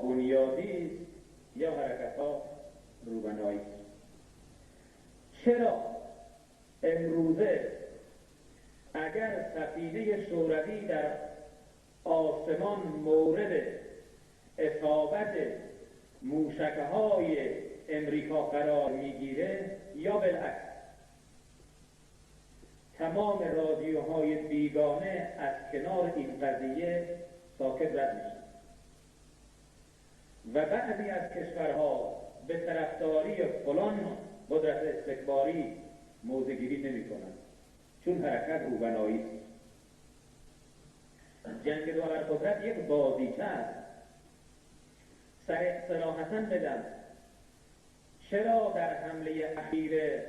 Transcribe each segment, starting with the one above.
بنیادی است یا حرکت‌ها روبنایی است. چرا امروزه اگر سفینه شوروی در آسمان مورد اصابت موشک‌های امریکا قرار میگیره یا بالعکس تمام رادیوهای بیگانه از کنار این قضیه ساکت رد میشن و بعضی از کشورها به طرفداری فلان قدرت استکباری موضع‌گیری نمی‌کنند چون حرکت روبنایی است. جنگ دو ابرقدرت یک بازیچه است. صراحتاً بگم چرا در حمله اخیر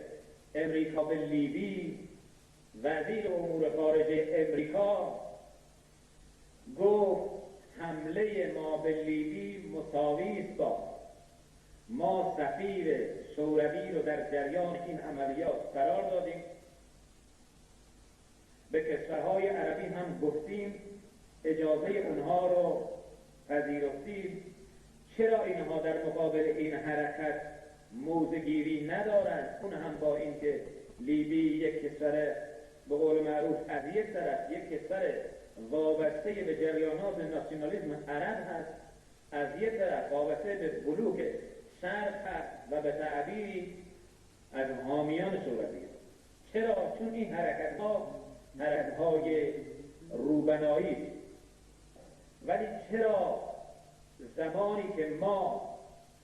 امریکا به لیبی وزیر امور خارجه امریکا گفت حمله ما به لیبی مساوی است با ما سفیر شوروی رو در جریان این عملیات قرار دادیم، به کشورهای عربی هم گفتیم اجازه اونها رو پذیرفتیم، چرا اینها در مقابل این حرکت موضع‌گیری ندارند؟ اون هم با اینکه لیبی یک کشور به قول معروف از یک طرف یک کشور وابسته به جریانات ناسیونالیسم عرب هست، از یک طرف وابسته به بلوک شرق هست و به تعبیری از حامیان شوروی. چرا؟ چون این حرکت‌های روبنایی. ولی چرا زمانی که ما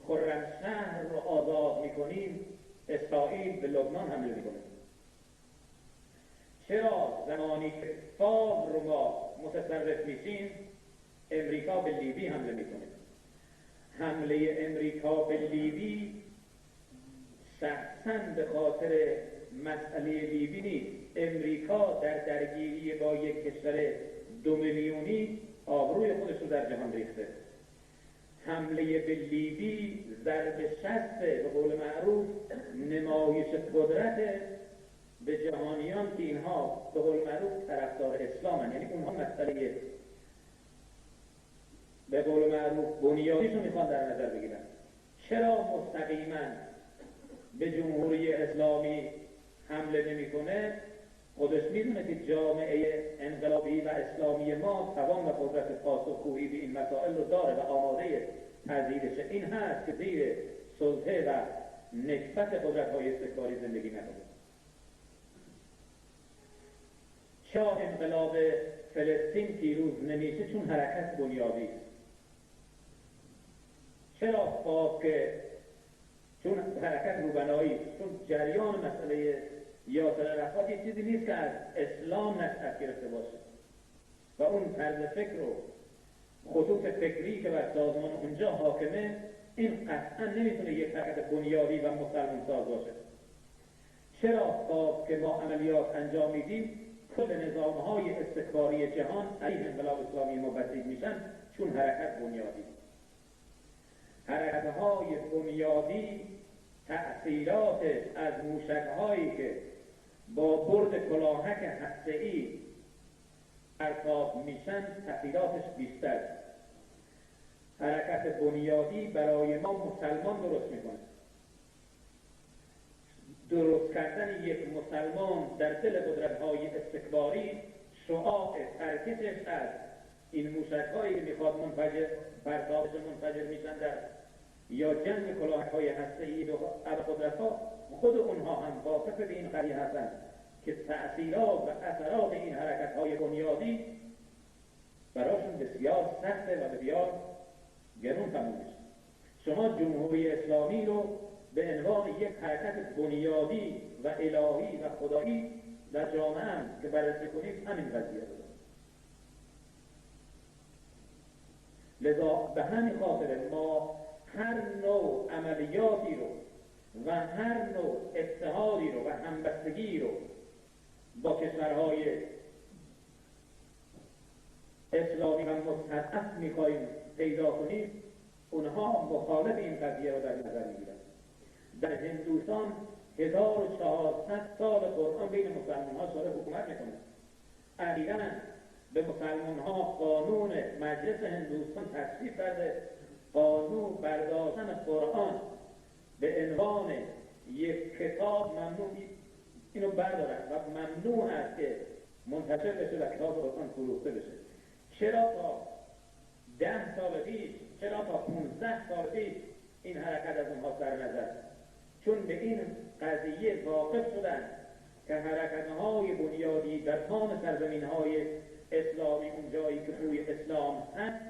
خرمشهر رو آزاد می‌کنیم اسرائیل به لبنان حمله می‌کنه؟ چرا زمانی که فاو رو ما متصرف میشیم امریکا به لیبی حمله می‌کنه؟ حمله امریکا به لیبی شخصاً به خاطر مسئله لیبی نیست. امریکا در درگیری با یک کشور 2 میلیونی آبروی خودش رو در جهان ریخته. حمله به لیبی ضرب شست به قول معروف نمایش قدرت به جهانیان که اینها به قول معروف طرفدار اسلامن، یعنی اونها مسئله به قول معروف بنیادیشو میخوان در نظر بگیرن. چرا مستقیما به جمهوری اسلامی حمله نمیکنه؟ خودش میدونه که جامعه انقلابی و اسلامی ما توان و قدرت پاسخگویی به این مسائل رو داره و آماده پذیرش این هست که زیر سلطه و نکبت قدرت‌های استکباری زندگی نکنه. چرا انقلاب فلسطین پیروز نمیشه؟ چون حرکت بنیادی است. چرا چون حرکت روبنایی، چون جریان مسئله یاسر عرفات یک چیزی نیست که از اسلام نشأت گرفته باشه و اون طرز فکر و خطوط فکری که بر سازمان اونجا حاکمه این قطعا نمیتونه یک حرکت بنیادی و مسلمان ساز باشه. چرا که ما عملیات انجام میدیم کل نظامهای استکباری جهان علیه انقلاب اسلامی ما بسیج میشن؟ چون حرکت بنیادی. حرکت‌های بنیادی تأثیراتش از موشک‌هایی که با برد کلاهک هسته‌ای پرتاب میشن تأثیراتش بیشتر. حرکت بنیادی برای ما مسلمان درست میکنه. درست کردن یک مسلمان در دل قدرت‌های استکباری شعاع ترکشش از این موشک‌هایی که میخواد پرتابش منفجر میشن در یا جنگ کلاهک‌های هسته‌ای و ابرقدرت‌ها، خود اونها هم واقف به این قضیه هستند که تأثیرات و اثرات این حرکت‌های بنیادی براشون بسیار سخته و بسیار گرون تموم میشه. شما جمهوری اسلامی رو به عنوان یک حرکت بنیادی و الهی و خدایی در جامعه هم که بررسی کنید همین قضیه رو. لذا به همین خاطر ما هر نوع عملیاتی رو و هر نوع اتحادی رو و همبستگی رو با کشورهای اسلامی و مستضعف میخواییم پیدا کنیم، اونها مخالف این قضیه رو در نظر میگیرن. در هندوستان 1400 سال قرآن بین مسلمان ها داره حکومت میکنه. اخیراً به مسلمان ها قانون مجلس هندوستان تصویب کرده قانون برداشتن قرآن به عنوان یک کتاب ممنوع، اینو بردارن و ممنوع است که منتشر بشه و کتاب قرآن فروخته بشه. چرا تا 10 سال پیش، چرا تا 15 سال پیش این حرکت از اونها سر نزد؟ چون به این قضیه واقف شدن که حرکت‌های بنیادی در تمام سرزمین‌های اسلامی، اون جایی که روی اسلام هست،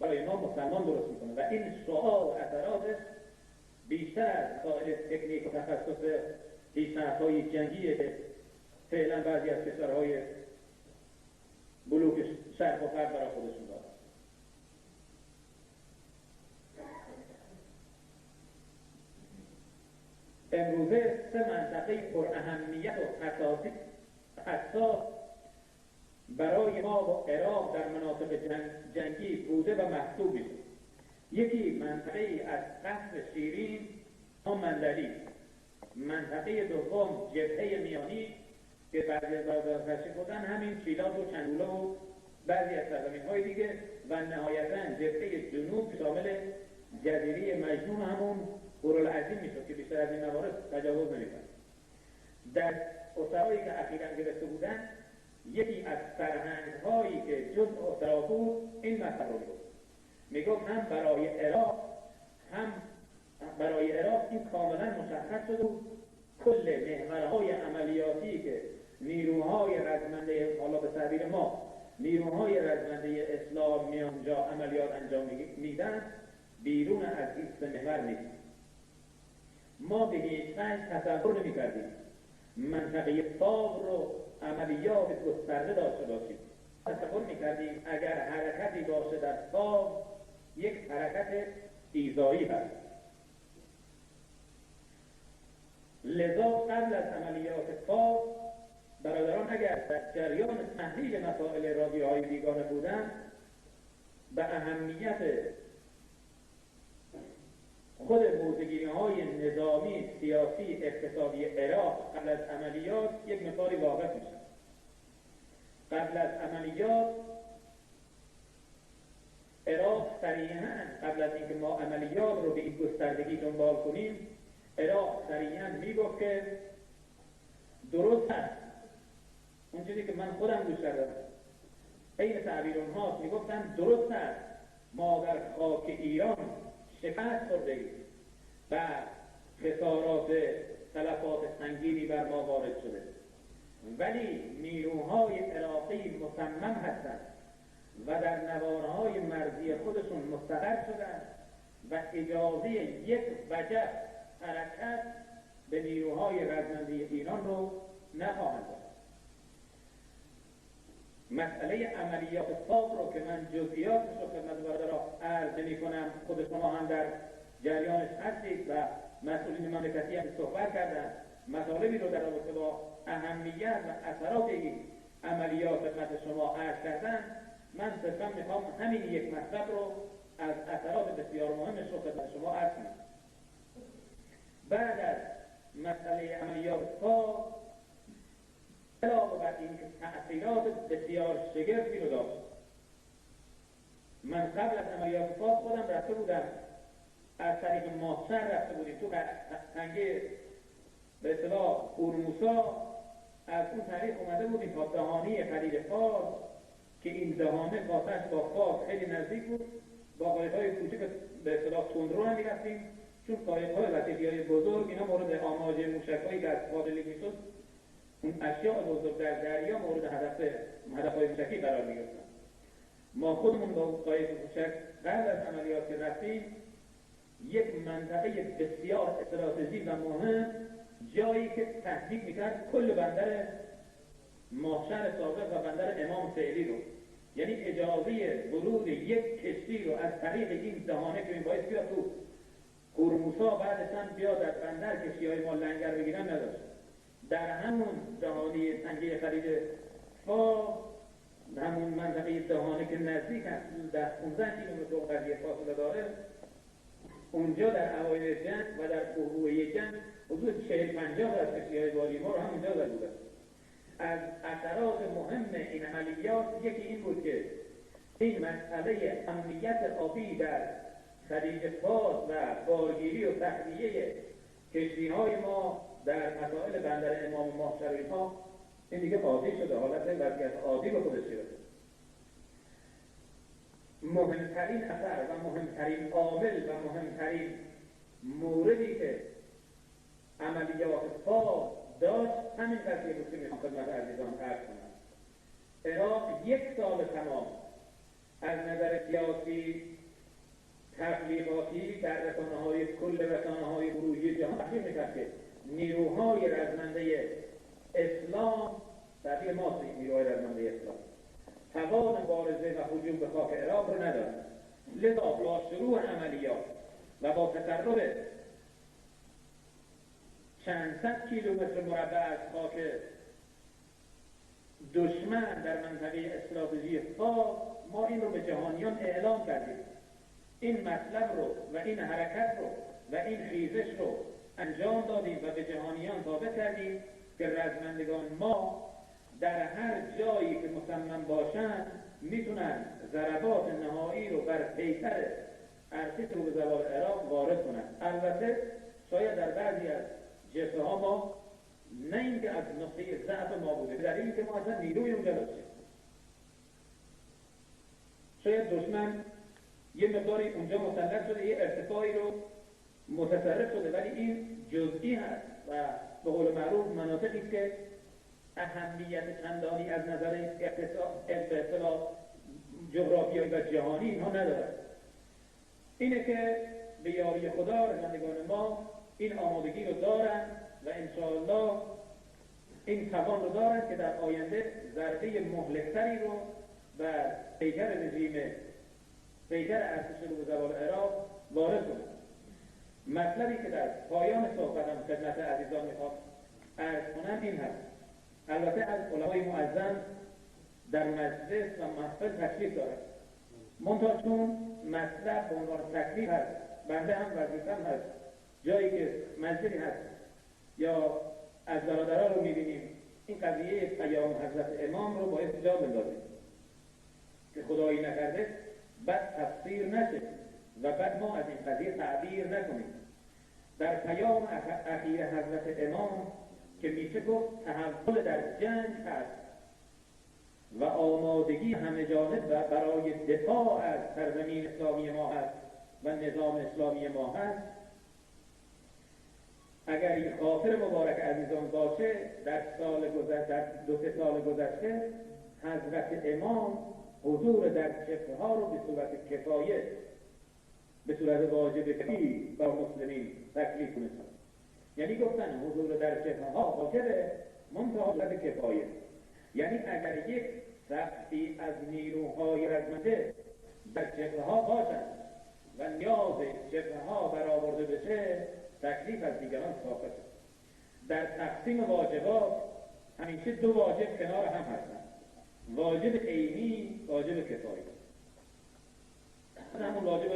برای ما مسلمان درست میکنه و این شعاع و اثراتش بیشتر از مسائل تکنیک و تخصص پیشنهادهای جنگیه که فعلا بعضی از کشورهای بلوک شرق و غرب برای خودشون دارن. امروزه 3 منطقه پر اهمیت و حساس برای ما و عراق در مناطق جنگی بوده و محسوب میشه. یکی منطقه از قصر شیرین تا مندلی، منطقه دوم جبهه میانی که بعضی از بازداشت بودن همین شیلات و چنگوله و بعضی از سرزمین‌های دیگه، و نهایتاً جبهه جنوب شامل جزیره مجنون همون هورالعظیم میشد که بیشتر از این موارد تجاوز نمی‌کرد. در اسرایی که اخیراً گرفته بودن، یکی از فرهنگ‌هایی که جز اسرا بود این مطلب رو میگفت هم برای عراق این کاملا مشخص شد و کل محورهای عملیاتی که نیروهای رزمنده، حالا به تعبیر ما نیروهای رزمنده اسلام میانجا عملیات انجام میدن، بیرون از این 3 محور نیست. ما به هیچ وجه تصور نمی‌کردیم منطقه فاو رو عملیات گسترده داشته باشیم. تصور می‌کردیم اگر حرکتی باشه در فاو یک حرکت ایذایی هست. لذا قبل از عملیات فاو برادران اگر در جریان تحلیل مسائل رادیوهای بیگانه بودند، به اهمیت خود موضوعگیری‌های نظامی، سیاسی، اقتصادی عراق قبل از عملیات یک مقداری واقف میشن. قبل از عملیات عراق صریحاً قبل از اینکه ما عملیات رو به این گستردگی دنبال کنیم، عراق صریحاً میگفت که درست هست اون چیزی که من خودم گوش کردم، این تعبیر اونهاست، میگفتن درست هست ما در خاک ایران شکست خورده‌ایم و خسارات تلفات سنگینی بر ما وارد شده، ولی نیروهای عراقی مصمم هستند و در نوارهای مرزی خودشون مستقر شدند و اجازه یک وجه حرکت به نیروهای رزمنده ایران رو نخواهند داد. مسئله عملیات فاو رو که من جزئیاتش رو خدمت برادران عرض نمی‌کنم، خود شما هم در جریانش هستید و مسئولین مملکتی هم صحبت کردن، مطالبی رو در رابطه با اهمیت و اثرات این عملیات خدمت شما عرض کردن. من صرفا میخوام همین یک مطلب رو از اثرات بسیار مهمش رو خدمت شما عرض کنم. بعد از مسئله عملیات فاو، علاوه بر این که تأثیرات بسیار شگرفی رو داشت، من قبل از عملیات فاو خودم رفته بودم، از طریق ماهسر رفته بودیم تو تنگه به اصطلاح هرموسا، از اون طریق اومده بودیم تا دهانه خلیج فارس که این دهانه واسش با فارس خیلی نزدیک بود. با قایق‌های کوچک به اصطلاح تندرو هم می‌رفتیم، چون قایق‌های وسیع‌های بزرگ اینا مورد آماج موشک‌هایی که از قابلیت می‌شد، اون اشیاء بزرگ در دریا مورد هدف‌های موشکی قرار می‌گرفتن. ما خودمون با قایق کوچک بعد از عملیات که رفتیم، یک منطقه بسیار استراتژیک و مهم، جایی که تهدید می‌کرد کل بندر ماهشهر سابق و بندر امام فعلی رو، یعنی اجازه ورود یک کشتی رو از طریق این دهانه که این باعث بیاد تو هرموسا بعدش هم بیاد در بندر کشتی‌های ما لنگر بگیرن نداشت. در همون دهانه تنگه خلیج فاو، همون منطقه دهانه که نزدیک هست، در 15 کیلومتر قضیه فاصله داره، اونجا در اوایل جنگ و در قوه جنگ حدود 40-50 از کشتی‌های باری ما رو همونجا زده بودن. از اثرات مهم این عملیات یکی این بود که این مسئله امنیت آبی در خلیج فارس و بارگیری و تخلیه کشتی‌های ما در مسائل بندر امام ماه اینها این دیگه قاضی شده، حالت وضعیت عادی به خودش گرفته. مهمترین اثر و مهمترین عامل و مهمترین موردی که عملیات فارس داشت همین قضیه بود که میخوام خدمت عزیزان عرض کنم. عراق 1 سال تمام از نظر سیاسی، تبلیغاتی در رسانه‌های کل رسانه‌های خروجی جهان تحقیق می‌کرد که نیروهای رزمنده اسلام تحقیق ماست، نیروهای رزمنده اسلام توان مبارزه و هجوم به خاک عراق رو ندارد. لذا با شروع عملیات و با تقرب چند صد کیلومتر مربع از خاک دشمن در منطقه استراتژی فارس ما این رو به جهانیان اعلام کردیم. این مطلب رو و این حرکت رو و این خیزش رو انجام دادیم و به جهانیان ثابت کردیم که رزمندگان ما در هر جایی که مصمم باشند میتونن ضربات نهایی رو بر پیکر ارتش رو به زوال عراق وارد کنند. البته شاید در بعضی از جبهه ها ما نه اینکه از نقطه ضعف ما بوده، در این که ما اصلا نیروی اونجا داشتیم. شاید دشمن یه مقداری اونجا مسلط شده، یه ارتفاعی رو متصرف شده، ولی این جزئی هست و به قول معروف مناطقی که اهمیت چندانی از نظر اصطلاح جغرافیایی و جهانی اینها ندارد. اینه که به یاری خدا رزمندگان ما این آمادگی رو دارن و انشاءالله این توان رو دارن که در آینده ضربه مهلکتری رو بر پیکر پیکر ارتش رو به زوال عراق وارد کنند. مطلبی که در پایان صحبتم خدمت عزیزان میخوام عرض کنم این هست. البته از علمای معظم در مجلس و محفل تشریف دارد، منتها چون مطلب به عنوان تکلیف هست، بنده هم وظیفه‌ام هست جایی که مجلسی هست یا از برادران رو میبینیم این قضیه پیام حضرت امام رو باید جا بندازیم که خدایی نکرده بعد تفسیر نشه و بعد ما از این قضیه تعبیر نکنیم. در پیام اخیر حضرت امام که میشه گفت تحول در جنگ هست و آمادگی همه جانب و برای دفاع از سرزمین اسلامی ما هست و نظام اسلامی ما هست. اگر این خاطر مبارک عزیزان باشه، در 2-3 سال گذشته حضرت امام حضور در جبهه ها رو به صورت کفایه، به صورت واجب کفی بر مسلمین تکلیف کنند. یعنی گفتن حضور در جبهه ها واجبه، منتها به صورت کفایه. یعنی اگر یک سختی از نیروهای رزمنده در جبهه ها باشند و نیاز جبهه ها برآورده بشه، تکلیف از دیگران ساقط. در تقسیم واجبات همیشه 2 واجب کنار هم هستند، واجب عینی، واجب کفایی. همون واجب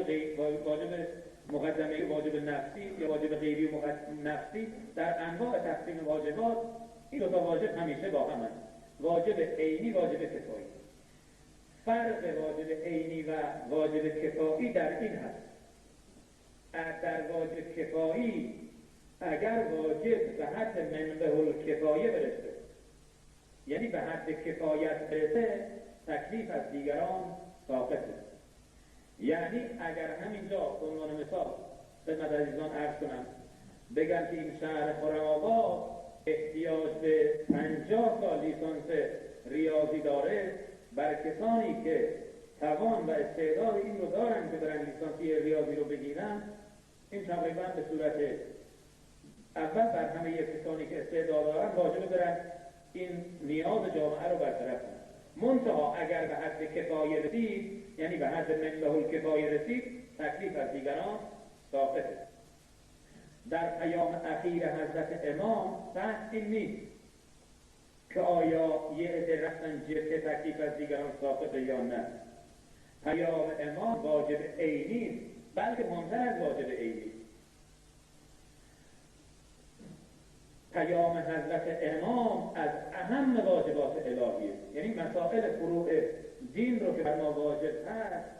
مقدمه، واجب نفسی یا واجب غیری و نفسی، در انواع تقسیم واجبات این 2 تا واجب همیشه با هم هست، واجب عینی، واجب کفایی. فرق واجب عینی و واجب کفایی در این هست: در واجب کفایی اگر واجب به حد منبه الکفایه برسه، یعنی به حد کفایت برسه، تکلیف از دیگران ساقطه. یعنی اگر همینجا به عنوان مثال خدمت عزیزان عرض کنم بگم که این شهر خرم‌آباد احتیاج به 50 تا لیسانس ریاضی داره، بر کسانی که توان و استعداد این رو دارن که برن لیسانسی ریاضی رو بگیرن، این تقریبا به صورت اول بر همه کسانی که استعداد دارن واجب برن این نیاز جامعه رو برطرف کنن. منتها اگر به حد کفایه رسید، یعنی به حد منبه الکفایه رسید، تکلیف از دیگران ساقطه. در پیام اخیر حضرت امام بحث این نیست که آیا یه عده رفتن جبهه تکلیف از دیگران ساقطه یا نه. پیام امام واجب عینی، بلکه مهمتر از واجب عینی، پیام حضرت امام از اهم واجبات الهیه. یعنی مسائل فروع دین رو که بر ما واجب هست